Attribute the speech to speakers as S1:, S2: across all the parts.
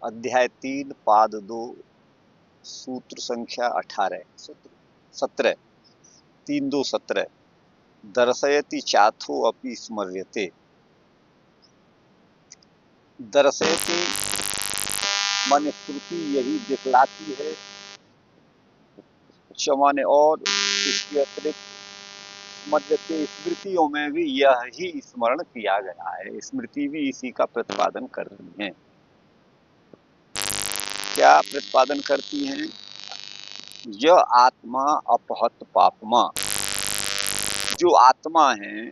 S1: अध्याय 3 पाद 2 सूत्र संख्या 18 17 3-2-17 दर्शयति चाथो अपि स्मर्यते। दर्शयति माने श्रुति यही दिखलाती है, माने और इसके अतिरिक्त स्मर्यते स्मृतियों में भी यह ही स्मरण किया गया है। स्मृति भी इसी का प्रतिपादन करती हैं। क्या प्रतिपादन करती हैं? यह आत्मा अपहत पापमा, जो आत्मा है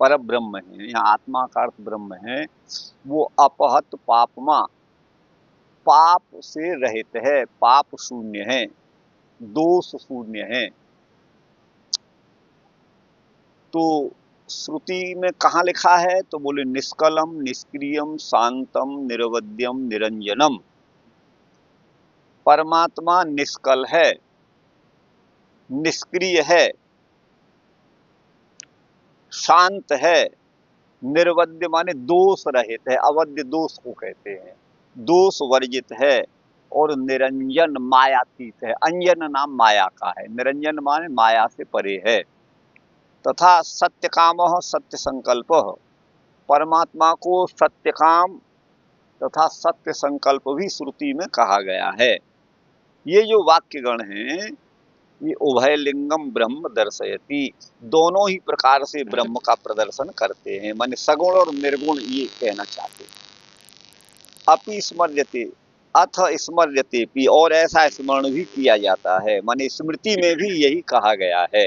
S1: पर ब्रह्म है, यहाँ आत्मा का अर्थ ब्रह्म है, वो अपहत पापमा पाप से रहित है, पाप शून्य है, दोष शून्य है। तो श्रुति में कहाँ लिखा है? तो बोले निष्कलम निष्क्रियम शांतम निरवध्यम निरंजनम। परमात्मा निष्कल है, निष्क्रिय है, शांत है, निर्वध्य माने दोष रहित है, अवध्य दोष को कहते हैं, दोष वर्जित है, और निरंजन मायातीत है। अंजन नाम माया का है, निरंजन माने माया से परे है। तथा सत्य काम सत्य संकल्प, परमात्मा को सत्य काम तथा सत्य संकल्प भी श्रुति में कहा गया है। ये जो वाक्यगण हैं ये उभय लिंगम ब्रह्म दर्शयति, दोनों ही प्रकार से ब्रह्म का प्रदर्शन करते हैं, माने सगुण और निर्गुण ये कहना चाहते हैं। अपि स्मर्यते अथ स्मर्यते भी, और ऐसा स्मरण भी किया जाता है, माने स्मृति में भी यही कहा गया है।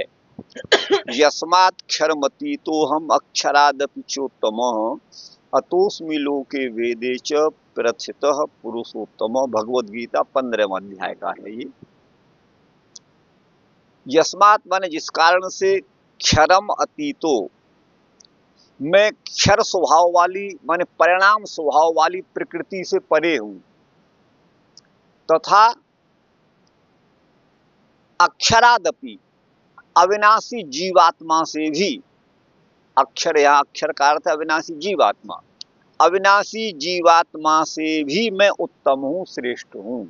S1: यस्मात् क्षरमति तो हम अक्षरादपि चोत्तम अतोस्मि लोके वेदे च प्रथितः पुरुषोत्तम। भगवद गीता 15वें अध्याय का है ये। यस्मात् माने जिस कारण से, क्षरम अतीतो मैं क्षर स्वभाव वाली माने परिणाम स्वभाव वाली प्रकृति से परे हूं, तथा अक्षरादपि अविनाशी जीवात्मा से भी, अक्षर यहाँ अक्षर का अर्थ अविनाशी जीवात्मा, अविनाशी जीवात्मा से भी मैं उत्तम हूं, श्रेष्ठ हूं।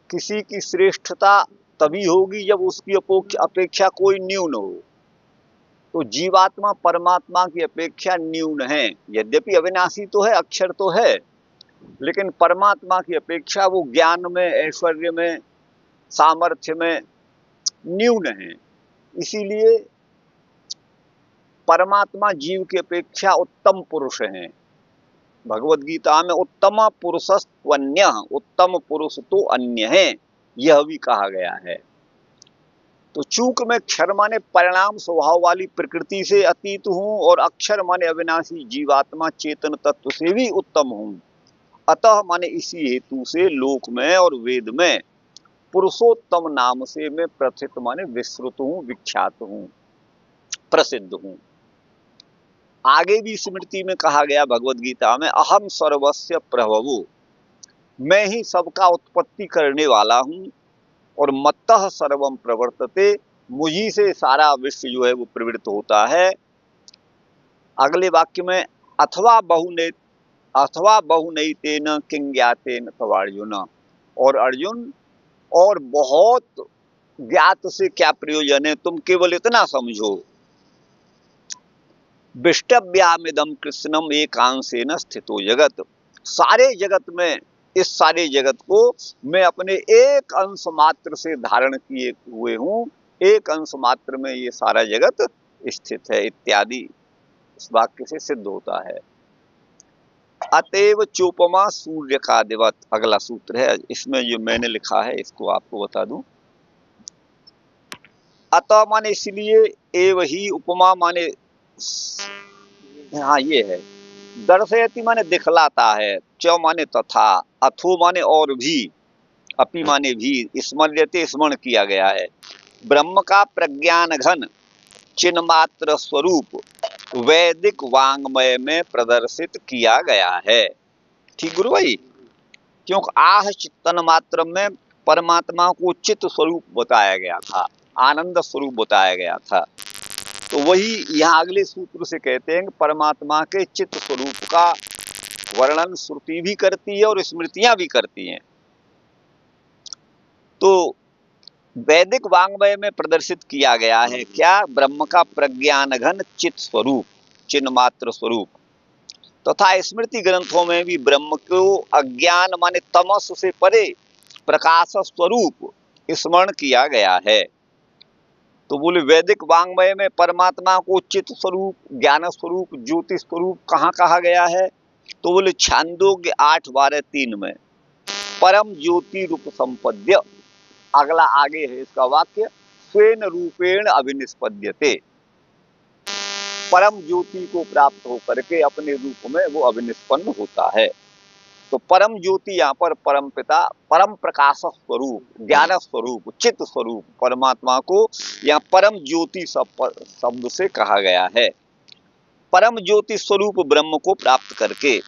S1: किसी की श्रेष्ठता तभी होगी जब उसकी अपेक्षा कोई न्यून हो। तो जीवात्मा परमात्मा की अपेक्षा न्यून है, यद्यपि अविनाशी तो है, अक्षर तो है, लेकिन परमात्मा की अपेक्षा वो ज्ञान में, ऐश्वर्य में, सामर्थ्य में न्यून है। इसीलिए परमात्मा जीव की अपेक्षा उत्तम पुरुष हैं। भगवद गीता में उत्तम पुरुषस्त्वन्य, उत्तम पुरुष तो अन्य है, यह भी कहा गया है। तो चूंकि मैं क्षर माने परिणाम स्वभाव वाली प्रकृति से अतीत हूं और अक्षर माने अविनाशी जीवात्मा चेतन तत्व से भी उत्तम हूं, अतः माने इसी हेतु से लोक में और वेद में पुरुषोत्तम नाम से मैं प्रथित माने विस्तृत हूं, विख्यात हूं, प्रसिद्ध हूं। आगे भी स्मृति में कहा गया भगवद गीता में, अहम सर्वस्य प्रभवो, मैं ही सबका उत्पत्ति करने वाला हूं, और मत्तः सर्वम प्रवर्तते, मुझी से सारा विश्व जो है वो प्रवृत्त होता है। अगले वाक्य में अथवा बहुनैतेन किं ज्ञातेन तव अर्जुन, और अर्जुन और बहुत ज्ञात से क्या प्रयोजन है, तुम केवल इतना समझो। विष्टव्यामिदं कृष्णम एकांशेन स्थितो जगत, सारे जगत में, इस सारे जगत को मैं अपने एक अंश मात्र से धारण किए हुए हूं, एक अंश मात्र में ये सारा जगत स्थित है, इत्यादि इस वाक्य से सिद्ध होता है। अतएव चोपमा सूर्य का दिवत, अगला सूत्र है, इसमें जो मैंने लिखा है इसको आपको बता दूं। अतः माने इसलिए, एव ही, उपमा माने हाँ ये है, दर्शयति माने दिखलाता है, च माने तथा, अथो माने और भी, अपि माने भी, स्मर्यते स्मरण किया गया है। ब्रह्म का प्रज्ञान घन चिन्मात्र स्वरूप वैदिक वांग्मय में प्रदर्शित किया गया है। ठीक गुरु भाई? क्योंकि आह चित्तन मात्र में परमात्मा को चित्त स्वरूप बताया गया था, आनंद स्वरूप बताया गया था। तो वही यहाँ अगले सूत्र से कहते हैं कि परमात्मा के चित्त स्वरूप का वर्णन श्रुति भी करती है और स्मृतियां भी करती हैं। तो वैदिक वाङ्मय में प्रदर्शित किया गया है क्या? ब्रह्म का प्रज्ञान घन चित स्वरूप, चिन्ह मात्र स्वरूप, तथा स्मृति ग्रंथों में भी ब्रह्म को अज्ञान माने तमस से परे प्रकाश स्वरूप स्मरण किया गया है। तो बोले वैदिक वाङ्मय में परमात्मा को चित स्वरूप, ज्ञान स्वरूप, ज्योति स्वरूप कहाँ कहा गया है? तो बोले छांदोग्य 8:12-3 में परम ज्योति रूप संपद्य, अगला आगे है इसका वाक्य, स्वेन रूपेण अभिनिष्पद्यते, परम ज्योति को प्राप्त होकर के अपने रूप में वो अभिनिष्पन्न होता है। तो परम ज्योति यहाँ पर परम पिता, परम प्रकाश स्वरूप, ज्ञान स्वरूप, चित्त स्वरूप परमात्मा को यहाँ परम ज्योति शब्द से कहा गया है। परम ज्योति स्वरूप ब्रह्म को प्राप्त करके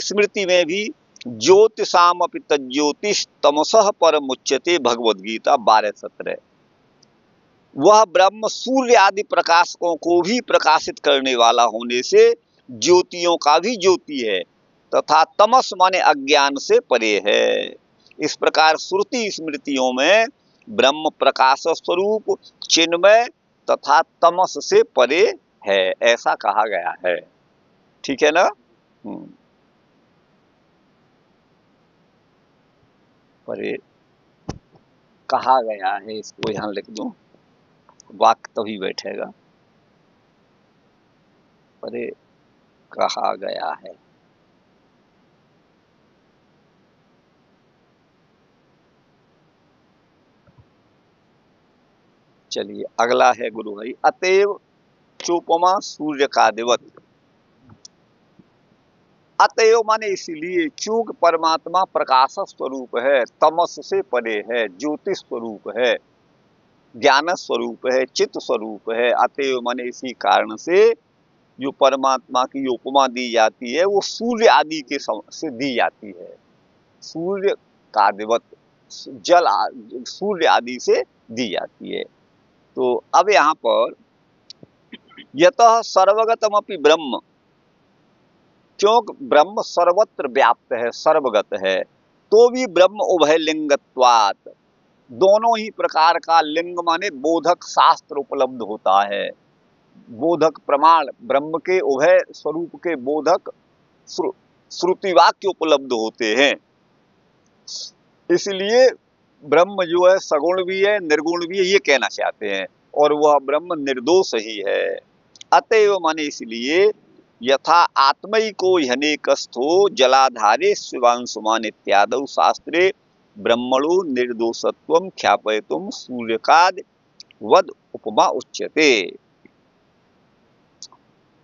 S1: स्मृति में भी ज्योतिषाम अपि तज्ज्योतिष तमसः परमुच्यते, भगवद गीता 12:17, वह ब्रह्म सूर्य आदि प्रकाशकों को भी प्रकाशित करने वाला होने से ज्योतियों का भी ज्योति है तथा तमस माने अज्ञान से परे है। इस प्रकार श्रुति स्मृतियों में ब्रह्म प्रकाश स्वरूप, चिन्मय तथा तमस से परे है, ऐसा कहा गया है। ठीक है ना? परे कहा गया है, इसको यहां लिख दूं, वाक्य तभी बैठेगा। परे कहा गया है। चलिए अगला है गुरु भाई, अतएव चोपमा सूर्य का दिवत। अतएव माने इसलिए, चूंकि परमात्मा प्रकाश स्वरूप है, तमस से परे है, ज्योति स्वरूप है, ज्ञान स्वरूप है, चित्त स्वरूप है। अतएव माने इसी कारण से जो परमात्मा की उपमा दी जाती है वो सूर्य आदि के से दी जाती है। सूर्य का दिवत, जल सूर्य आदि से दी जाती है। तो अब यहाँ पर यतः सर्वगतमपि ब्रह्म, क्योंकि ब्रह्म सर्वत्र व्याप्त है, सर्वगत है, तो भी ब्रह्म उभय लिंगत्वात्, दोनों ही प्रकार का लिंग माने बोधक शास्त्र उपलब्ध होता है। बोधक प्रमाण ब्रह्म के उभय स्वरूप के बोधक श्रुति वाक्य उपलब्ध होते हैं। इसलिए ब्रह्म जो है सगुण भी है, निर्गुण भी है, ये कहना चाहते हैं, और वह ब्रह्म निर्दोष ही है। अतएव माने इसलिए, यथा आत्मैको ह्यनेकस्थो जलाधारे शिवांशुमान इत्यादि शास्त्रे ब्रह्मणो निर्दोषत्वं ख्यापयितुं सूर्यकाद वद उपमा उच्यते।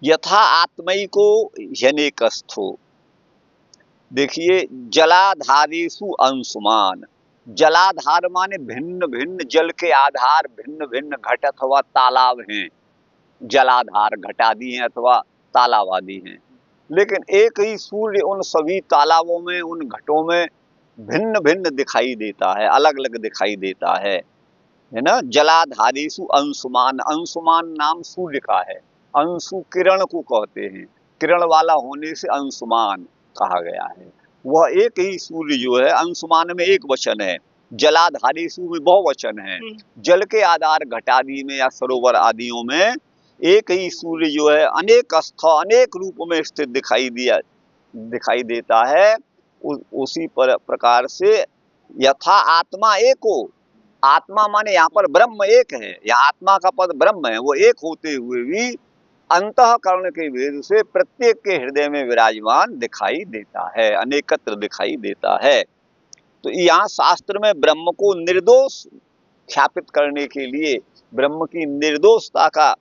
S1: यथा आत्मैको ह्यनेकस्थो, देखिए जलाधारेषु अंशुमान, जलाधार माने भिन्न भिन्न, जल के आधार भिन्न भिन्न घट अथवा तालाब हैं, जलाधार घट आदि हैं अथवा तालाब आदि हैं, लेकिन एक ही सूर्य उन सभी तालाबों में, उन घटों में भिन्न भिन्न दिखाई देता है, अलग अलग दिखाई देता है ना। जलाधारेषु अंशुमान, अंशुमान नाम सूर्य का है, अंशु किरण को कहते हैं, किरण वाला होने से अंशुमान कहा गया है। वह एक ही सूर्य जो है, अंशुमान में एक वचन है, जलाधारेषु में बहुवचन है। जल के आधार घट आदि में या सरोवर आदियों में एक ही सूर्य जो है अनेक अनेक रूप में स्थित दिखाई देता है। उसी प्रकार से यथा आत्मा एको, आत्मा माने यहाँ पर ब्रह्म एक है, यहाँ आत्मा का पद ब्रह्म है, वो एक होते हुए भी अंतःकरण के भेद से प्रत्येक के हृदय में विराजमान दिखाई देता है, अनेकत्र दिखाई देता है। तो यहाँ शास्त्र में ब्रह्म को निर्दोष ख्यापित करने के लिए, ब्रह्म की निर्दोषता का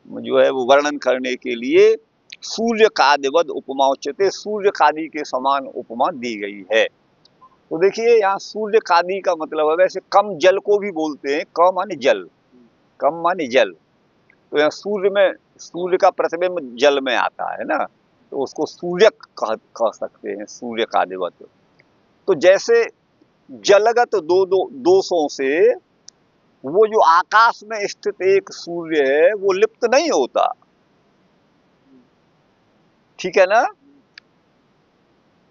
S1: जो है वो वर्णन करने के लिए सूर्य कादिवद उपमा उच्यते, सूर्य कादि के समान उपमा दी गई है। तो देखिए यहाँ सूर्य कादि का मतलब है, वैसे कम जल को भी बोलते हैं, क माने जल, कम माने जल, तो यहाँ सूर्य में, सूर्य का प्रतिबिंब जल में आता है ना, तो उसको सूर्य कह सकते हैं, सूर्य कादिवत। तो जैसे जलगत दोषों से वो जो आकाश में स्थित एक सूर्य है वो लिप्त नहीं होता, ठीक है ना।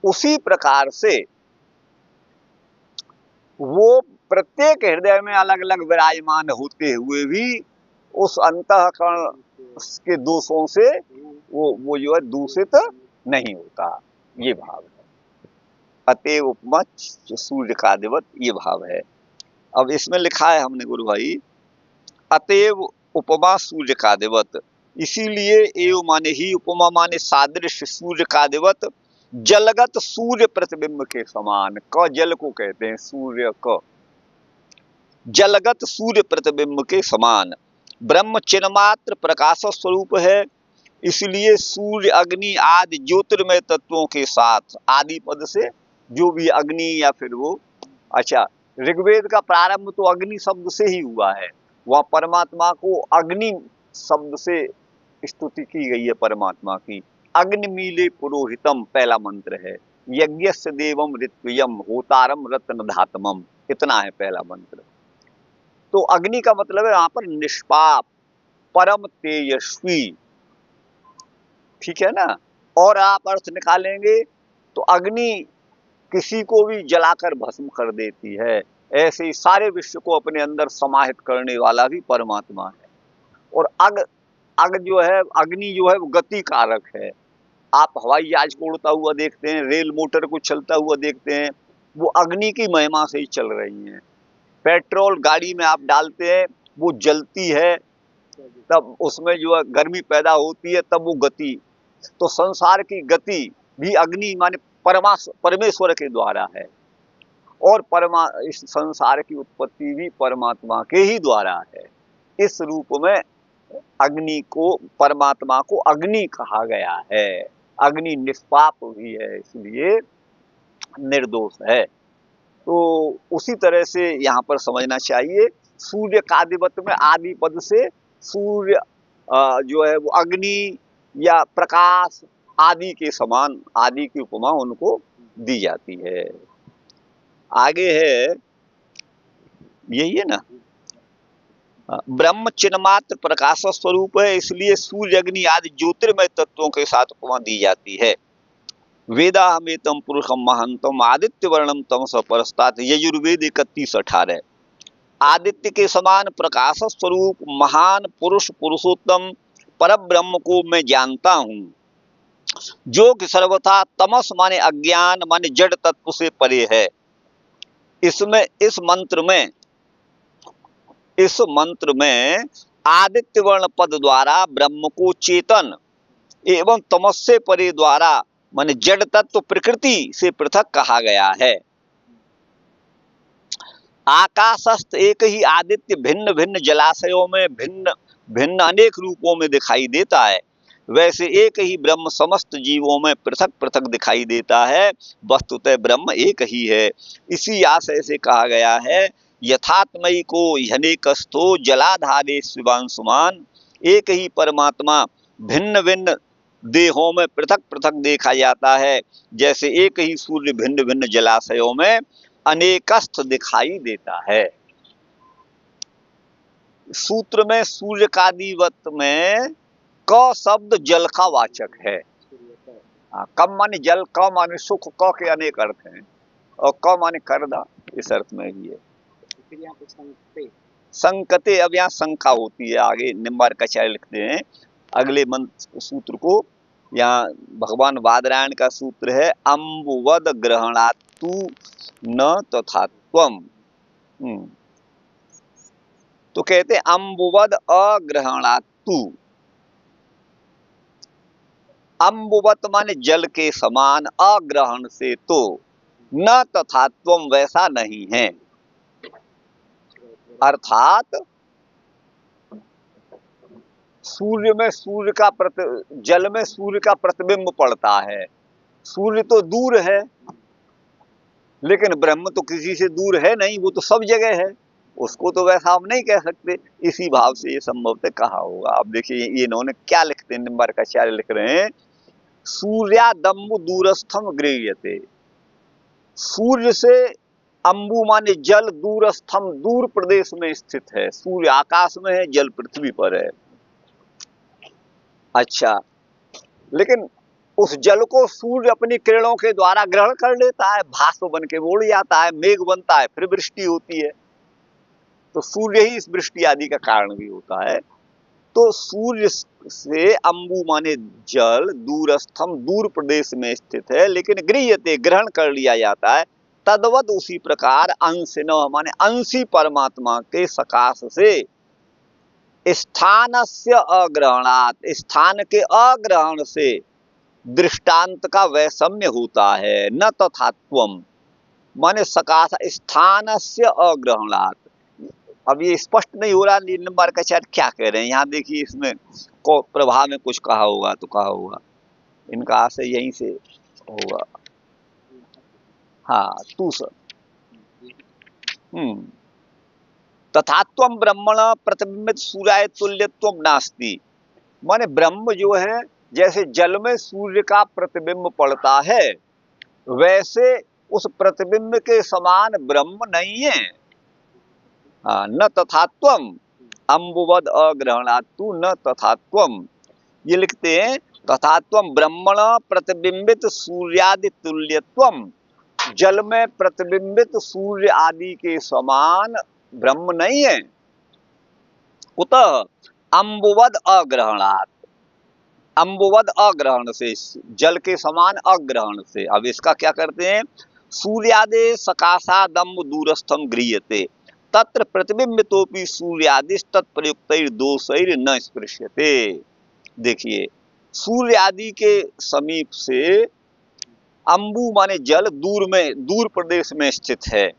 S1: उसी प्रकार से वो प्रत्येक हृदय में अलग अलग विराजमान होते हुए भी उस अंतःकरण के दोषों से वो जो है दूषित नहीं होता, ये भाव है। अतएव उपमा सूर्य का दिवत, ये भाव है। अब इसमें लिखा है हमने गुरु भाई, अतएव उपमा सूर्य का दिवत, इसीलिए एव माने ही, उपमा माने सादृश्य, सूर्य का दिवत जलगत सूर्य प्रतिबिंब के समान। क जल को कहते हैं सूर्य क, जलगत सूर्य प्रतिबिंब के समान ब्रह्म चिन्मात्र प्रकाश स्वरूप है। इसलिए सूर्य अग्नि आदि ज्योतिर्मय तत्वों के साथ, आदि पद से जो भी अग्नि या फिर वो, अच्छा ऋग्वेद का प्रारंभ तो अग्नि शब्द से ही हुआ है, वह परमात्मा को अग्नि शब्द से स्तुति की गई है परमात्मा की। अग्निमीले पुरोहितम पहला मंत्र है, यज्ञस्य देवम ऋत्वियम होतारम रत्न धातमम, इतना है पहला मंत्र। तो अग्नि का मतलब है यहां पर निष्पाप, परम तेजस्वी, ठीक है ना। और आप अर्थ निकालेंगे तो अग्नि किसी को भी जलाकर भस्म कर देती है, ऐसे ही सारे विश्व को अपने अंदर समाहित करने वाला भी परमात्मा है। और अग जो है, अग्नि जो है वो गति कारक है। आप हवाई जहाज को उड़ता हुआ देखते हैं, रेल मोटर को चलता हुआ देखते हैं, वो अग्नि की महिमा से ही चल रही हैं। पेट्रोल गाड़ी में आप डालते हैं, वो जलती है, तब उसमें जो है गर्मी पैदा होती है, तब वो गति। तो संसार की गति भी अग्नि माने परमेश्वर के द्वारा है, और इस संसार की उत्पत्ति भी परमात्मा के ही द्वारा है। इस रूप में अग्नि को, परमात्मा को अग्नि कहा गया है। अग्नि निष्पाप भी है, इसलिए निर्दोष है। तो उसी तरह से यहाँ पर समझना चाहिए, सूर्य कादिवत में आदि पद से सूर्य जो है वो अग्नि या प्रकाश आदि के समान, आदि की उपमा उनको दी जाती है। आगे है, यही है ना, ब्रह्म चिन्मात्र प्रकाश स्वरूप है, इसलिए सूर्य अग्नि आदि ज्योतिर्मय तत्वों के साथ उपमा दी जाती है। वेदाहमेतम पुरुषम महंतम आदित्य वर्णम तमस परस्तात्, यजुर्वेद 31:18। आदित्य के समान प्रकाश स्वरूप महान पुरुष, पुरुषोत्तम परब्रह्म को मैं जानता हूँ, जो कि सर्वथा तमस माने अज्ञान माने जड़ तत्व से परे है। इसमें इस मंत्र में आदित्य वर्ण पद द्वारा ब्रह्म को चेतन एवं तमस से परे द्वारा माने जड़ तत्व प्रकृति से पृथक कहा गया है। आकाशस्थ एक ही आदित्य भिन्न भिन्न जलाशयों में भिन्न भिन्न अनेक रूपों में दिखाई देता है, वैसे एक ही ब्रह्म समस्त जीवों में पृथक पृथक दिखाई देता है। वस्तुतः ब्रह्म एक ही है। इसी आशय से कहा गया है, यथात्मयी को ह्यनेकस्थो जलाधारे शिवांशुमान। एक ही परमात्मा भिन्न भिन्न देहों में पृथक पृथक देखा जाता है, जैसे एक ही सूर्य भिन्न भिन्न जलाशयों में अनेकस्थ दिखाई देता है। सूत्र में सूर्य कादिवत में क शब्द जल का वाचक है। कम माने जल, क माने सुख, क के अनेक अर्थ हैं, और क माने करदा, इस अर्थ में ही है। संकते, अब यहाँ शंका होती है, आगे निम्बार्काचार्य लिखते हैं अगले मंत्र सूत्र को। यहाँ भगवान बादरायण का सूत्र है, अम्बुवद ग्रहणातु न तथात्वम। तो कहते हैं अम्बुवद अग्रहणातु, अम्बुवत माने जल के समान, अग्रहण से तो, न तथात्वम वैसा नहीं है। अर्थात सूर्य में सूर्य का जल में सूर्य का प्रतिबिंब पड़ता है। सूर्य तो दूर है, लेकिन ब्रह्म तो किसी से दूर है नहीं, वो तो सब जगह है, उसको तो वैसा हम नहीं कह सकते। इसी भाव से ये संभवतः कहा होगा। अब देखिए ये इन्होंने क्या लिखते हैं, निम्बार्काचार्य लिख रहे हैं, सूर्यादम्बु दूरस्थम गृह्यते। सूर्य से अंबु माने जल, दूरस्थम दूर प्रदेश में स्थित है। सूर्य आकाश में है, जल पृथ्वी पर है। अच्छा, लेकिन उस जल को सूर्य अपनी किरणों के द्वारा ग्रहण कर लेता है, भास्व बन के उड़ जाता है, मेघ बनता है, फिर वृष्टि होती है। तो सूर्य ही इस वृष्टि आदि का कारण भी होता है। तो सूर्य से अंबु माने जल दूरस्थम दूर प्रदेश में स्थित है, लेकिन गृह्यते ग्रहण कर लिया जाता है। तद्वत उसी प्रकार अंशिनः माने अंशी परमात्मा के सकाश से स्थानस्य अग्रहणात् स्थान के अग्रहण से दृष्टांत का वैषम्य होता है। न तथात्वम माने सकाश स्थानस्य अग्रहणात्। अब ये स्पष्ट नहीं हो रहा निम्बार्काचार्य क्या कह रहे हैं यहाँ, देखिए इसमें को प्रभाव में कुछ कहा होगा तो कहा होगा, इनका आशय यहीं से होगा। हाँ तू सर तथात्वम ब्रह्मण प्रतिबिंबित सूर्याय तुल्यत्वम नास्ति। माने ब्रह्म जो है जैसे जल में सूर्य का प्रतिबिंब पड़ता है, वैसे उस प्रतिबिंब के समान ब्रह्म नहीं है। न तथात्वम अंबुवद अग्रहणात्तु न तथात्वम। ये लिखते हैं तथात्वम ब्रह्मण प्रतिबिंबित सूर्यादि तुल्यत्वम। जल में प्रतिबिंबित सूर्य आदि के समान ब्रह्म नहीं है। कुतः अंबुवद अग्रहणात्, अंबुवद अग्रहण से, जल के समान अग्रहण से। अब इसका क्या करते हैं, सूर्यादे सकाशादम्ब दूरस्थम गृह्यते तत्र प्रतिबिंबितोपि सूर्यादिश तत्प्रयुक्तैर दोषैर न स्पृश्यते। देखिए सूर्य आदि के समीप से अंबु माने जल दूर प्रदेश में स्थित है,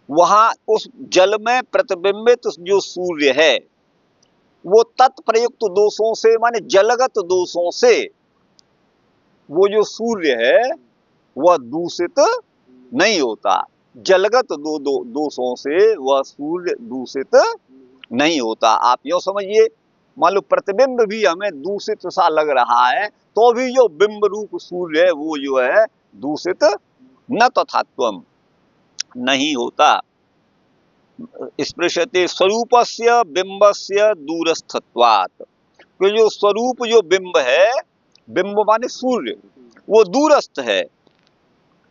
S1: वहां उस जल में प्रतिबिंबित जो सूर्य है वो तत्प्रयुक्त दोषों से माने जलगत दोषों से वो जो सूर्य है वह दूषित नहीं होता। जलगत दोषों से वह सूर्य दूषित नहीं होता। आप यो समझिए, मान लो प्रतिबिंब भी हमें दूषित सा लग रहा है, तो भी जो बिंब रूप सूर्य है वो जो है दूषित न तथात्वम नहीं होता। स्पृश्यते स्वरूपस्य बिंबस्य दूरस्थत्वात्। तो जो स्वरूप जो बिंब है, बिंब माने सूर्य, वो दूरस्थ है,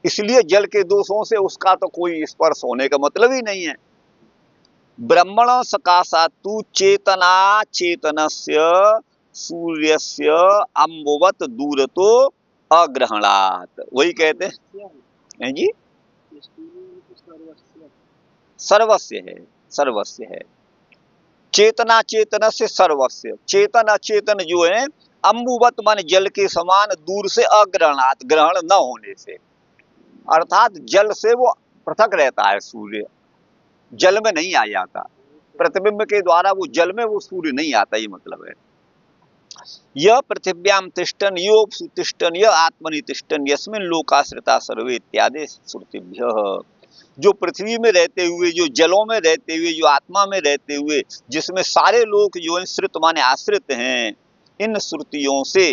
S1: इसलिए जल के दोषों से उसका तो कोई स्पर्श होने का मतलब ही नहीं है। ब्रह्मण सकाशात्तु चेतना चेतनस्य सूर्यस्य अंबुवत दूरतो अग्रहणात्। वही कहते हैं जी, सर्वस्य है, सर्वस्य है। चेतना चेतन से सर्वस्य, चेतन अचेतन जो है अंबुवत माने जल के समान दूर से अग्रहणात् ग्रहण न होने से, अर्थात जल से वो पृथक रहता है। सूर्य जल में नहीं आ जाता, प्रतिबिंब के द्वारा वो जल में वो सूर्य नहीं आता, ये मतलब है। यह पृथिव्याम तिष्ठन योपसु तिष्ठन यह आत्मनि तिष्ठन यस्मिन् लोकाश्रिता सर्वे इत्यादि श्रुतिभ्यः। जो पृथ्वी में रहते हुए, जो जलों में रहते हुए, जो आत्मा में रहते हुए, जिसमें सारे लोग जो श्रुत माने आश्रित हैं, इन श्रुतियों से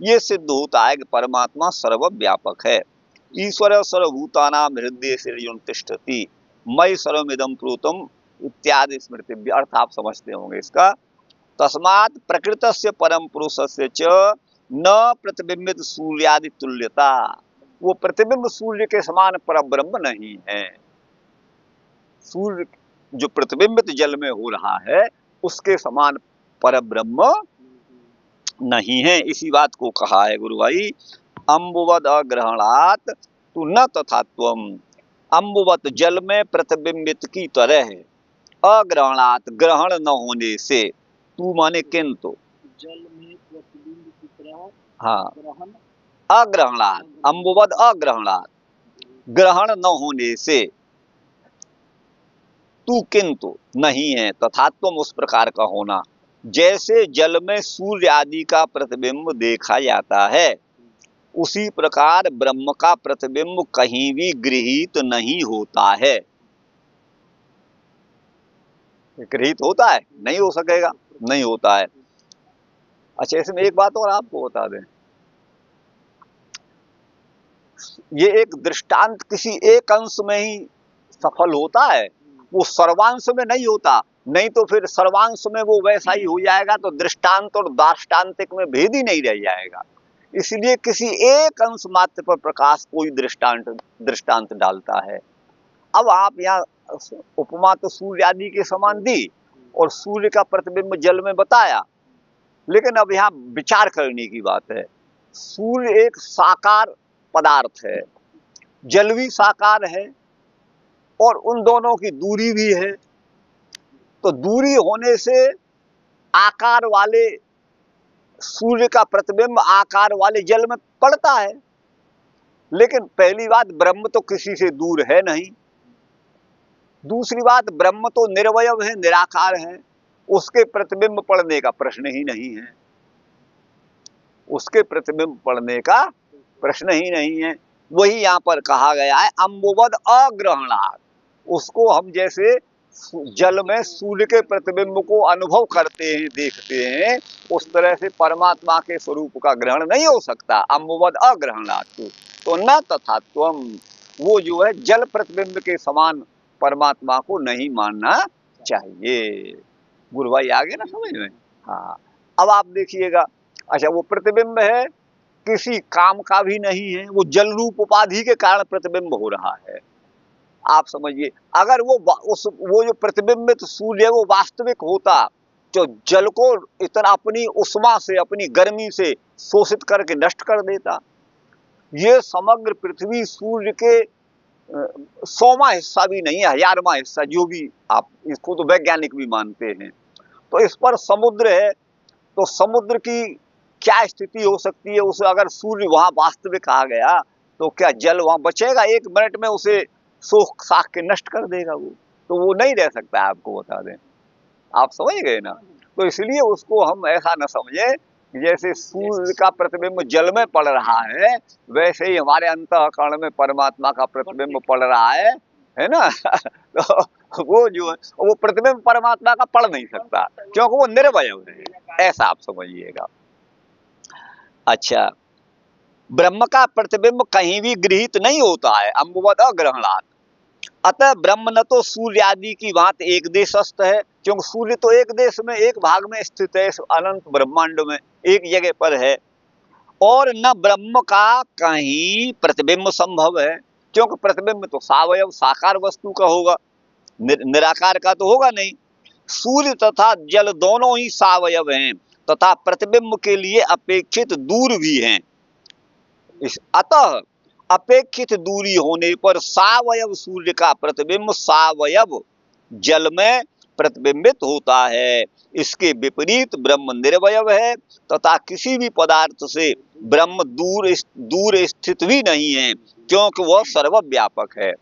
S1: ये सिद्ध होता है कि परमात्मा सर्वव्यापक है। ईश्वर सर्वभूतानां हृदय तिष्ठति मयि सर्वमिदं प्रोतम इत्यादि स्मृति। अर्थ आप समझते होंगे इसका। तस्मात् प्रकृतस्य परम पुरुषस्य च न प्रतिबिंबित सूर्यादि तुल्यता। वो प्रतिबिंब सूर्य के समान परब्रह्म नहीं है। सूर्य जो प्रतिबिंबित जल में हो रहा है उसके समान परब्रह्म नहीं है। इसी बात को कहा है गुरु भाई, अंबुवद अग्रहणात् तू न तथात्वम। अंबुवत जल में प्रतिबिंबित की तरह अग्रहणात् ग्रहण न होने से, तू माने किंतु
S2: जल में प्रतिबिंब की तरह
S1: हाँ
S2: ग्रहण
S1: अग्रहणात्, अंबुवद अग्रहणात् ग्रहण न होने से, तू किंतु नहीं है तथात्वम उस प्रकार का होना जैसे जल में सूर्य आदि का प्रतिबिंब देखा जाता है, उसी प्रकार ब्रह्म का प्रतिबिंब कहीं भी गृहीत नहीं होता है। गृहीत होता है? नहीं हो सकेगा, नहीं होता है। अच्छा इसमें एक बात और आपको बता दें, ये एक दृष्टांत किसी एक अंश में ही सफल होता है, वो सर्वांश में नहीं होता। नहीं तो फिर सर्वांश में वो वैसा ही हो जाएगा तो दृष्टांत और दाष्टांतिक में भेद ही नहीं रह जाएगा। इसलिए किसी एक अंश मात्र पर प्रकाश कोई दृष्टांत डालता है। अब आप यहाँ उपमा तो सूर्य आदि के समान दी और सूर्य का प्रतिबिंब जल में बताया, लेकिन अब यहाँ विचार करने की बात है। सूर्य एक साकार पदार्थ है, जल भी साकार है और उन दोनों की दूरी भी है। तो दूरी होने से आकार वाले सूर्य का प्रतिबिंब आकार वाले जल में पड़ता है, लेकिन पहली बात ब्रह्म तो किसी से दूर है नहीं। दूसरी बात ब्रह्म तो निर्वयव है, निराकार है, उसके प्रतिबिंब पड़ने का प्रश्न ही नहीं है। उसके प्रतिबिंब पड़ने का प्रश्न ही नहीं है। वही यहाँ पर कहा गया है अम्बुवद अग्रहणात्। उसको हम जैसे जल में सूर्य के प्रतिबिंब को अनुभव करते हैं, देखते हैं, उस तरह से परमात्मा के स्वरूप का ग्रहण नहीं हो सकता। अम्बुवद अग्रहणात् तो न तथा त्वम, वो जो है जल प्रतिबिंब के समान परमात्मा को नहीं मानना चाहिए। गुरु भाई आगे ना समझ में? हाँ, अब आप देखिएगा, अच्छा वो प्रतिबिंब है, किसी काम का भी नहीं है, वो जल रूप उपाधि के कारण प्रतिबिंब हो रहा है। आप समझिए, अगर वो जो प्रतिबिंबित सूर्य है वो वास्तविक होता तो जल को इतना अपनी उष्मा से, अपनी गर्मी से शोषित करके नष्ट कर देता। ये समग्र पृथ्वी सूर्य के 100वां हिस्सा भी नहीं है, 1000वां हिस्सा, जो भी आप इसको तो वैज्ञानिक भी मानते हैं। तो इस पर समुद्र है, तो समुद्र की क्या स्थिति हो सकती है? उसे अगर सूर्य वहां वास्तविक आ गया तो क्या जल वहां बचेगा? 1 मिनट में उसे सोख साख के नष्ट कर देगा वो, तो वो नहीं रह सकता है, आपको बता दें। आप समझ गए ना? तो इसलिए उसको हम ऐसा न समझे जैसे सूर्य का प्रतिबिंब जल में पड़ रहा है, वैसे ही हमारे अंतःकरण में परमात्मा का प्रतिबिंब पड़ रहा है ना? तो वो जो है वो प्रतिबिंब परमात्मा का पड़ नहीं सकता, क्योंकि वो निर्वयव है, ऐसा आप समझिएगा। अच्छा, ब्रह्म का प्रतिबिंब कहीं भी गृहीत नहीं होता है, अम्बुवद अग्रहणात्। अतः ब्रह्म न तो सूर्य आदि की बात एक देशस्थ है, क्योंकि सूर्य तो एक देश में, एक भाग में स्थित है, अनंत ब्रह्मांड में एक जगह पर है। और न ब्रह्म का कहीं प्रतिबिंब संभव है, क्योंकि प्रतिबिंब तो सावयव साकार वस्तु का होगा, निराकार का तो होगा नहीं। सूर्य तथा जल दोनों ही सावयव हैं तथा प्रतिबिंब के लिए अपेक्षित दूर भी हैं। अतः अपेक्षित दूरी होने पर सावयव सूर्य का प्रतिबिंब सावयव जल में प्रतिबिंबित होता है। इसके विपरीत ब्रह्म निर्वयव है तथा किसी भी पदार्थ से ब्रह्म दूर स्थित भी नहीं है, क्योंकि वह सर्वव्यापक है।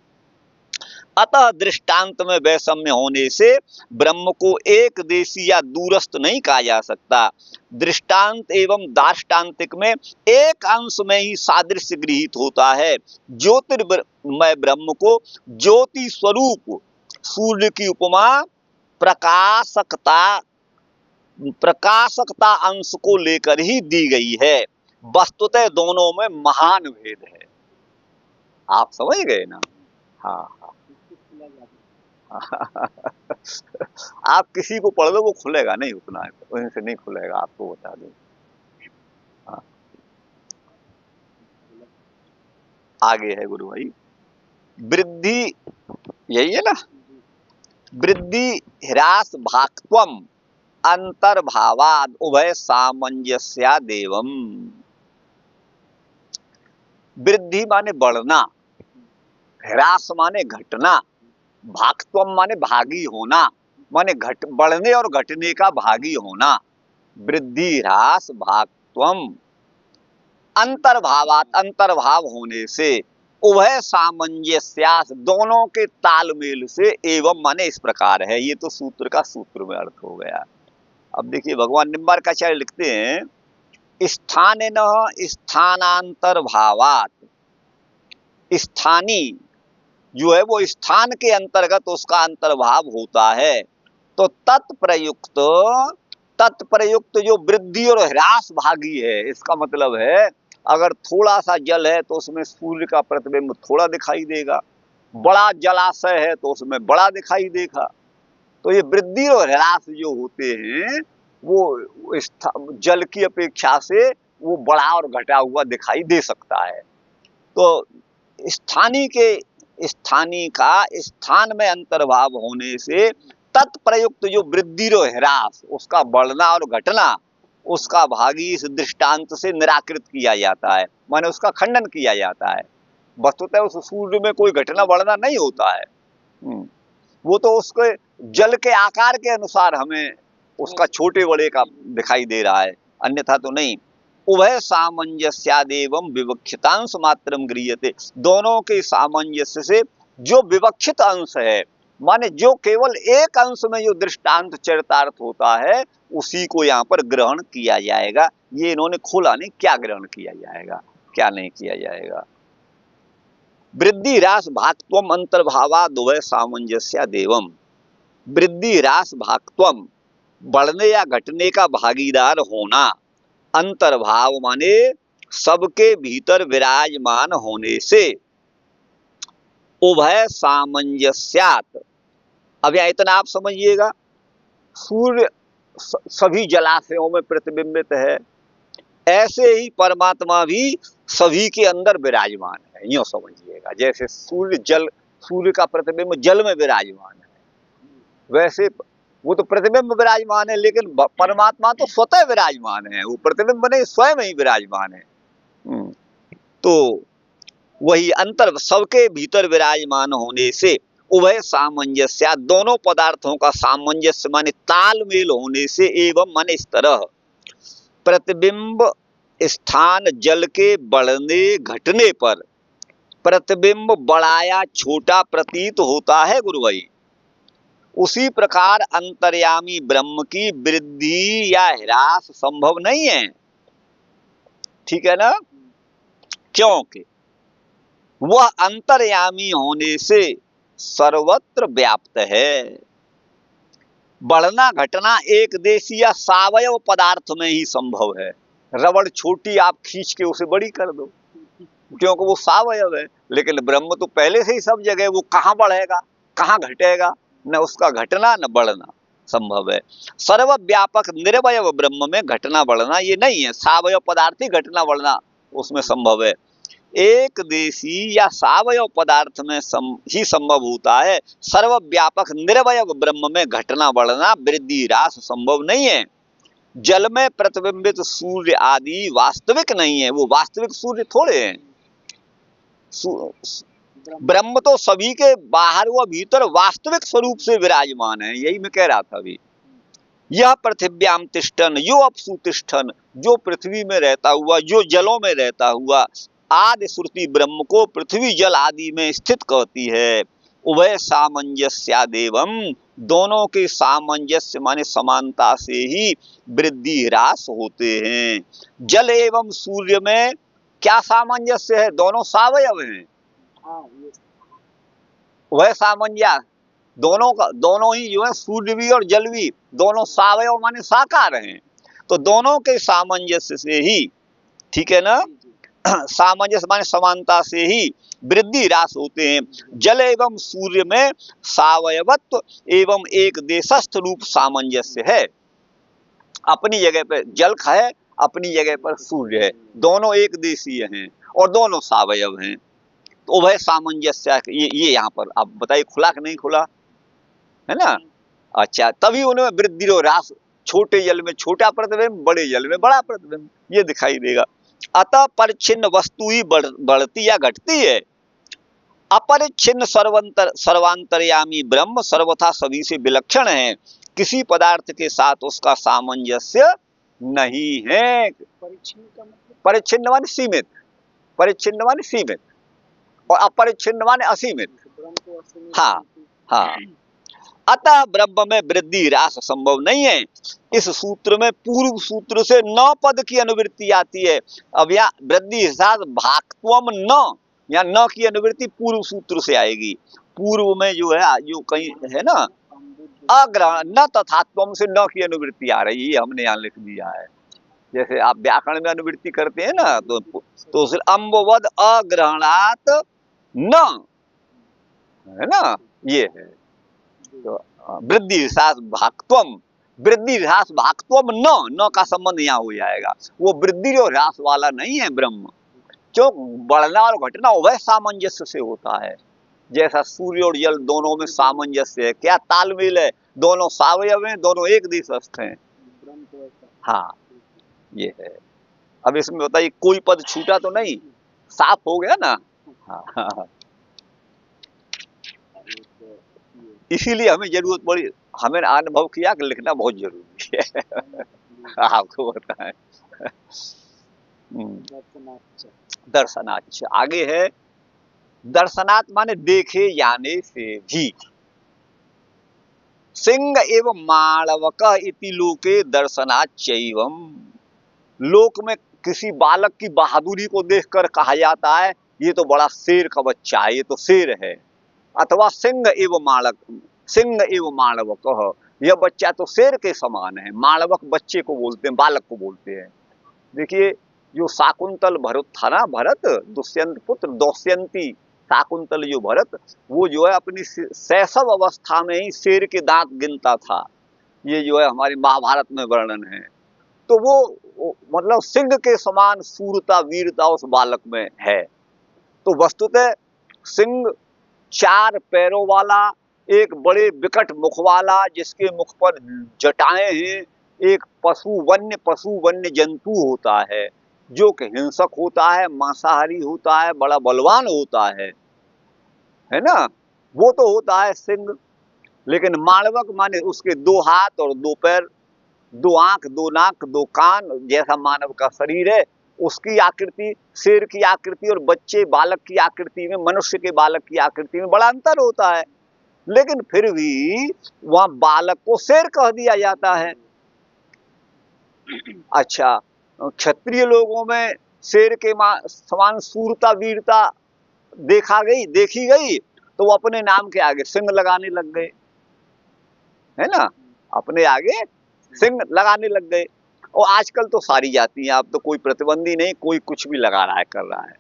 S1: अतः दृष्टांत में वैषम्य होने से ब्रह्म को एक देशी या दूरस्थ नहीं कहा जा सकता। दृष्टांत एवं दार्ष्टान्तिक में एक अंश में ही सादृश्य गृहीत होता है। ज्योतिर्मय ब्रह्म को ज्योति स्वरूप सूर्य की उपमा प्रकाशकता अंश को लेकर ही दी गई है। वस्तुतः दोनों में महान भेद है। आप समझ गए ना? हाँ आप किसी को पढ़ लो, वो खुलेगा नहीं, उतना उनसे नहीं खुलेगा, आपको बता दूं। हाँ। आगे है गुरु भाई, वृद्धि, यही है ना, वृद्धि ह्रास भाक्त्वम अंतर्भावाद उभय सामंजस्या देवम। वृद्धि माने बढ़ना, ह्रास माने घटना, भाक्त्वम माने भागी होना, माने बढ़ने और घटने का भागी होना। वृद्धि ह्रास भाक्त्वम अंतर्भावात, अंतर्भाव होने से, उभय सामंजस्यास, दोनों के तालमेल से, एवं माने इस प्रकार है। ये तो सूत्र का सूत्र में अर्थ हो गया। अब देखिए भगवान निम्बार्काचार्य लिखते हैं, स्थानेनः स्थानांतर भावात, स्थानी जो है वो स्थान के अंतर्गत उसका अंतर्भाव होता है। तो तत्प्रयुक्त जो वृद्धि और ह्रास भागी है, इसका मतलब है अगर थोड़ा सा जल है तो उसमें सूर्य का प्रतिबिंब थोड़ा दिखाई देगा, बड़ा जलाशय है तो उसमें बड़ा दिखाई देगा। तो ये वृद्धि और ह्रास जो होते हैं वो जल की अपेक्षा से वो बढ़ा और घटा हुआ दिखाई दे सकता है। तो स्थानीय का स्थान में अंतर्भाव होने से तत्प्रयुक्त जो वृद्धि और ह्रास, उसका बढ़ना और घटना, उसका भागी इस दृष्टांत से निराकृत किया जाता है, माने उसका खंडन किया जाता है। वस्तुतः उस सूर्य में कोई घटना बढ़ना नहीं होता है। वो तो उसके जल के आकार के अनुसार हमें उसका छोटे बड़े का दिखाई दे रहा है, अन्यथा तो नहीं। उभय सामंजस्यादेवं विवक्षितांश मात्रम गृह्यते, दोनों के सामंजस्य से जो विवक्षित अंश है, माने जो केवल एक अंश में जो दृष्टांत चरितार्थ होता है, उसी को यहाँ पर ग्रहण किया जाएगा। ये इन्होंने खोला नहीं, क्या ग्रहण किया जाएगा क्या नहीं किया जाएगा। वृद्धि ह्रास भाक्त्वम अंतर्भावाद उभय सामंजस्यादेवं, वृद्धि ह्रास भाक्त्वम, बढ़ने या घटने का भागीदार होना, अंतर्भाव माने सबके भीतर विराजमान होने से, उभय सामंजस्यात्। अब यहाँ इतना आप समझिएगा, सूर्य सभी जलाशयों में प्रतिबिंबित है, ऐसे ही परमात्मा भी सभी के अंदर विराजमान है, यूं समझिएगा। जैसे सूर्य का प्रतिबिंब जल में विराजमान है, वैसे वो तो प्रतिबिंब विराजमान है, लेकिन परमात्मा तो स्वतः विराजमान है, वो प्रतिबिंब नहीं, स्वयं ही विराजमान है। तो वही अंतर सबके भीतर विराजमान होने से उभय सामंजस्य, दोनों पदार्थों का सामंजस्य माने तालमेल होने से, एवं माने इस तरह, प्रतिबिंब स्थान जल के बढ़ने घटने पर प्रतिबिंब बड़ा या छोटा प्रतीत होता है गुरु भाई, उसी प्रकार अंतर्यामी ब्रह्म की वृद्धि या ह्रास संभव नहीं है। ठीक है ना, क्योंकि वह अंतर्यामी होने से सर्वत्र व्याप्त है। बढ़ना घटना एक देशी या सावयव पदार्थ में ही संभव है। रबड़ छोटी आप खींच के उसे बड़ी कर दो, क्योंकि वो सावयव है, लेकिन ब्रह्म तो पहले से ही सब जगह, वो कहाँ बढ़ेगा कहाँ घटेगा, न उसका घटना न बढ़ना संभव है। सर्वव्यापक निरवयव ब्रह्म में घटना बढ़ना ये नहीं है, सावयव पदार्थ ही घटना बढ़ना उसमें संभव है। एक देशी या सावयव पदार्थ में ही संभव होता है। सर्वव्यापक निरवयव ब्रह्म में घटना बढ़ना वृद्धि ह्रास संभव नहीं है। जल में प्रतिबिंबित सूर्य आदि वास्तविक नहीं है, वो वास्तविक सूर्य थोड़े हैं। ब्रह्म तो सभी के बाहर व भीतर वास्तविक स्वरूप से विराजमान है, यही मैं कह रहा था अभी। यह पृथिव्याम तिष्ठन यो अपसु तिष्ठन, जो पृथ्वी में रहता हुआ, जो जलों में रहता हुआ, आदि श्रुति ब्रह्म को पृथ्वी जल आदि में स्थित कहती है। उभय सामंजस्यादेवं, दोनों के सामंजस्य माने समानता से ही वृद्धि ह्रास होते हैं। जल एवं सूर्य में क्या सामंजस्य है, दोनों सावयव हैं। वह सामंजस्य दोनों ही जो है, सूर्य भी और जल भी, दोनों सावयव माने साकार हैं। तो दोनों के सामंजस्य से ही, ठीक है ना, सामंजस्य माने समानता से ही वृद्धि ह्रास होते हैं। जल एवं सूर्य में सावयवत्व एवं एक देशस्थ रूप सामंजस्य है। अपनी जगह पर जल है, अपनी जगह पर सूर्य है, दोनों एक देशीय हैं और दोनों सावयव हैं। तो उभय सामंजस्य ये यहाँ पर आप बताइए, खुला कि नहीं खुला है ना। अच्छा, तभी उन्हें वृद्धि और ह्रास, छोटे जल में छोटा प्रतिबिंब, बड़े जल में बड़ा प्रतिबिंब, ये दिखाई देगा। अतः परिच्छिन्न वस्तु ही बढ़ती या घटती है। अपरिच्छिन्न सर्वांतर्यामी ब्रह्म सर्वथा सभी से विलक्षण है, किसी पदार्थ के साथ उसका सामंजस्य नहीं है। परिच्छिन्न माने सीमित, परिच्छिन्न माने सीमित और अपरिच्छिन्न माने असीमित। हाँ हाँ, अतः ब्रह्म में वृद्धि ह्रास संभव नहीं है। इस सूत्र में पूर्व सूत्र से 9 पद की अनुवृत्ति आती है। अब यहाँ वृद्धि ह्रास भाक्त्वम न, या न की अनुवृत्ति पूर्व सूत्र से आएगी। पूर्व में जो है, जो कहीं है ना, अग्रहण न तथात्वम से न की अनुवृत्ति आ रही है, हमने यहाँ लिख दिया है। जैसे आप व्याकरण में अनुवृत्ति करते हैं ना, तो अम्बवद अग्रहणात न, है ना, ये है। तो वृद्धि ह्रास भाक्त्वम, वृद्धि ह्रास भागत्वम न का संबंध यहाँ हो जाएगा। वो वृद्धि और ह्रास वाला नहीं है ब्रह्म, क्यों बढ़ना और घटना वह सामंजस्य से होता है। जैसा सूर्य और जल दोनों में सामंजस्य है, क्या तालमेल है, दोनों सावयव हैं, दोनों एक दिशस्थ हैं।
S2: ब्रह्म तो ऐसा
S1: हाँ ये है। अब इसमें बताइए कोई पद छूटा तो नहीं, साफ हो गया ना। हाँ, हाँ।
S2: एक ये
S1: इसीलिए हमें जरूरत पड़ी, हमें अनुभव किया कि लिखना बहुत जरूरी है। आपको बताएं।
S2: दर्शनाच्च
S1: दर्शनाच्च आगे है, दर्शनात् माने देखे जाने से भी। सिंह एवं मालवक इति लोके दर्शनाच्चैवम। लोक में किसी बालक की बहादुरी को देखकर कहा जाता है ये तो बड़ा शेर का बच्चा है, ये तो शेर है। अथवा सिंह एवं मालक, सिंह एवं मालवक, यह बच्चा तो शेर के समान है। मालवक बच्चे को बोलते हैं, बालक को बोलते हैं। देखिए जो शाकुंतल भरत था ना, भरत दुष्यंत पुत्र दौष्यंती शाकुंतल जो भरत, वो जो है अपनी शैशव अवस्था में ही शेर के दांत गिनता था। ये जो है हमारी महाभारत में वर्णन है। तो वो मतलब सिंह के समान सूरता वीरता उस बालक में है। तो वस्तुतः सिंह 4 पैरों वाला, एक बड़े विकट मुख वाला, जिसके मुख पर जटाएं हैं, एक पशु वन्य जंतु होता है, जो कि हिंसक होता है, मांसाहारी होता है, बड़ा बलवान होता है ना, वो तो होता है सिंह। लेकिन मालवक माने उसके 2 हाथ और 2 पैर, 2 आंख, 2 नाक, 2 कान, जैसा मानव का शरीर है उसकी आकृति, शेर की आकृति और बच्चे बालक की आकृति में, मनुष्य के बालक की आकृति में बड़ा अंतर होता है। लेकिन फिर भी वहां बालक को शेर कह दिया जाता है। अच्छा, क्षत्रिय लोगों में शेर के समान सूरता वीरता देखी गई, तो वो अपने नाम के आगे सिंह लगाने लग गए, है ना, अपने आगे सिंह लगाने लग गए। और आजकल तो सारी जातियां, अब तो कोई प्रतिबंधी नहीं, कोई कुछ भी लगा रहा है, कर रहा है।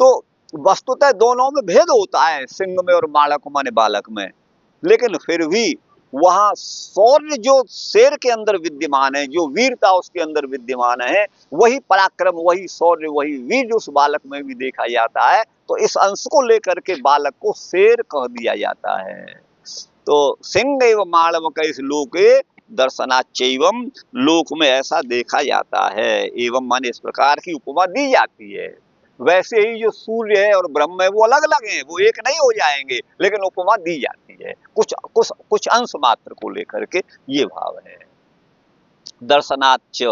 S1: तो वस्तुतः दोनों में भेद होता है, सिंह में और बालक माने बालक में। लेकिन फिर भी वहां शौर्य जो शेर के अंदर विद्यमान है, जो वीरता उसके अंदर विद्यमान है, वही पराक्रम, वही शौर्य, वही वीर उस बालक में भी देखा जाता है। तो इस अंश को लेकर के बालक को शेर कह दिया जाता है। तो सिंह एवं मालवक इस लोके दर्शनाच्चैवम, लोक में ऐसा देखा जाता है। एवं माने इस प्रकार की उपमा दी जाती है। वैसे ही जो सूर्य है और ब्रह्म है वो अलग अलग हैं, वो एक नहीं हो जाएंगे, लेकिन उपमा दी जाती है कुछ कुछ कुछ अंश मात्र को लेकर के, ये भाव है। दर्शनाच्च,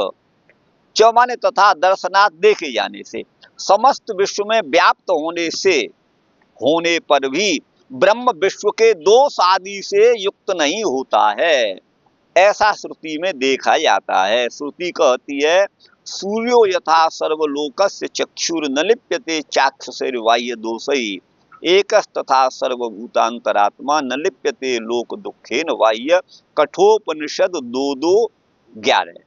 S1: च माने तथा, दर्शनात् देखे जाने से, समस्त विश्व में व्याप्त होने पर भी ब्रह्म विश्व के दोष आदि से युक्त नहीं होता है, ऐसा श्रुति में देखा जाता है। श्रुति कहती है सूर्यो यथा सर्वलोकस्य चक्षुर न लिप्यते चाक्षुषैर्बाह्य दोषैः, एकस्तथा सर्वभूतांतरात्मा न लिप्यते लोक दुखेन बाह्य। कठोपनिषद 2:2-11।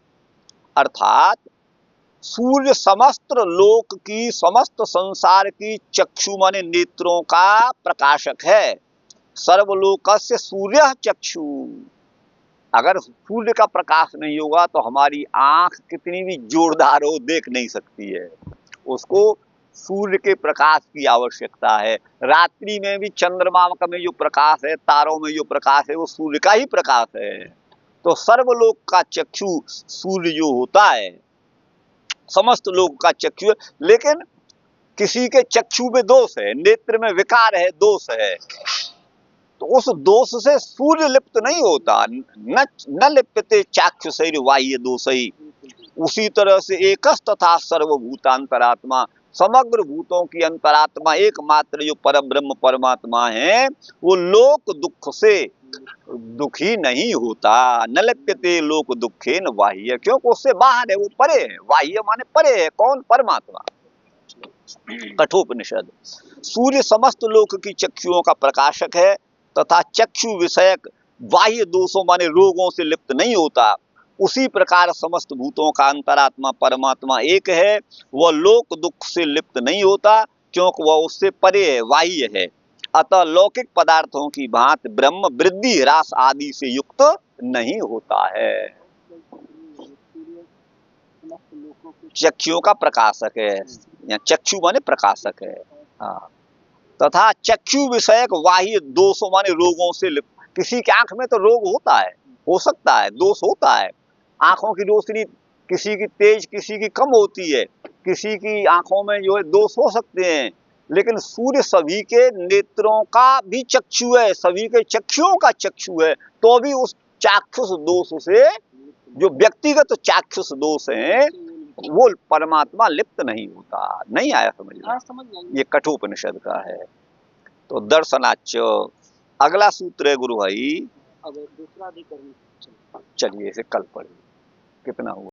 S1: अर्थात सूर्य समस्त लोक की, समस्त संसार की चक्षु माने नेत्रों का प्रकाशक है। सर्वलोकस्य सूर्य चक्षु, अगर सूर्य का प्रकाश नहीं होगा तो हमारी आंख कितनी भी जोरदार हो देख नहीं सकती है, उसको सूर्य के प्रकाश की आवश्यकता है। रात्रि में भी चंद्रमा में जो प्रकाश है, तारों में जो प्रकाश है, वो सूर्य का ही प्रकाश है। तो सर्वलोक का चक्षु सूर्य जो होता है, समस्त लोक का चक्षु। लेकिन किसी के चक्षु में दोष है, नेत्र में विकार है, दोष है, तो उस दोष से सूर्य लिप्त नहीं होता। न लिप्यते चाक्षुषैर्बाह्य दोषैः। उसी तरह से एकस तथा सर्वभूतांतरात्मा, समग्र भूतों की अंतरात्मा एकमात्र जो परम ब्रह्म परमात्मा है, वो लोक दुख से दुखी नहीं होता। न लिप्यते लोक दुखेन बाह्य, क्योंकि उससे बाहर है, वो परे है। बाह्य माने परे है, कौन? परमात्मा। कठोपनिषद। सूर्य समस्त लोक की चक्षुओं का प्रकाशक है तथा चक्षु विषयक बाह्य दोषों माने रोगों से लिप्त नहीं होता। उसी प्रकार समस्त भूतों का अंतरात्मा परमात्मा एक है, वह लोक दुख से लिप्त नहीं होता, क्योंकि वह उससे परे है, बाह्य है। अतः लौकिक पदार्थों की भांति ब्रह्म वृद्धि ह्रास आदि से युक्त नहीं होता है।
S2: सूर्य समस्त लोकों के
S1: चक्षुओं का प्रकाशक है, या चक्षु माने प्रकाशक है। हाँ, तथा चक्षु विषयक बाह्य दोषों माने रोगों से किसी की आंख में तो रोग होता है, हो सकता है, दोष होता है। आंखों की रोशनी किसी की तेज, किसी की कम होती है, किसी की आंखों में जो है दोष हो सकते हैं, लेकिन सूर्य सभी के नेत्रों का भी चक्षु है, सभी के चक्षुओं का चक्षु है, तो भी उस चाक्षुष दोष से, जो व्यक्तिगत चाक्षुष दोष है, वो परमात्मा लिप्त नहीं होता। नहीं आया समझ में?
S2: हाँ, समझ गए।
S1: ये कठोपनिषद का है। तो दर्शनाच अगला सूत्र है गुरु भाई।
S2: अब दूसरा अधिकरण
S1: चलिए इसे कल पढ़िए। कितना हुआ?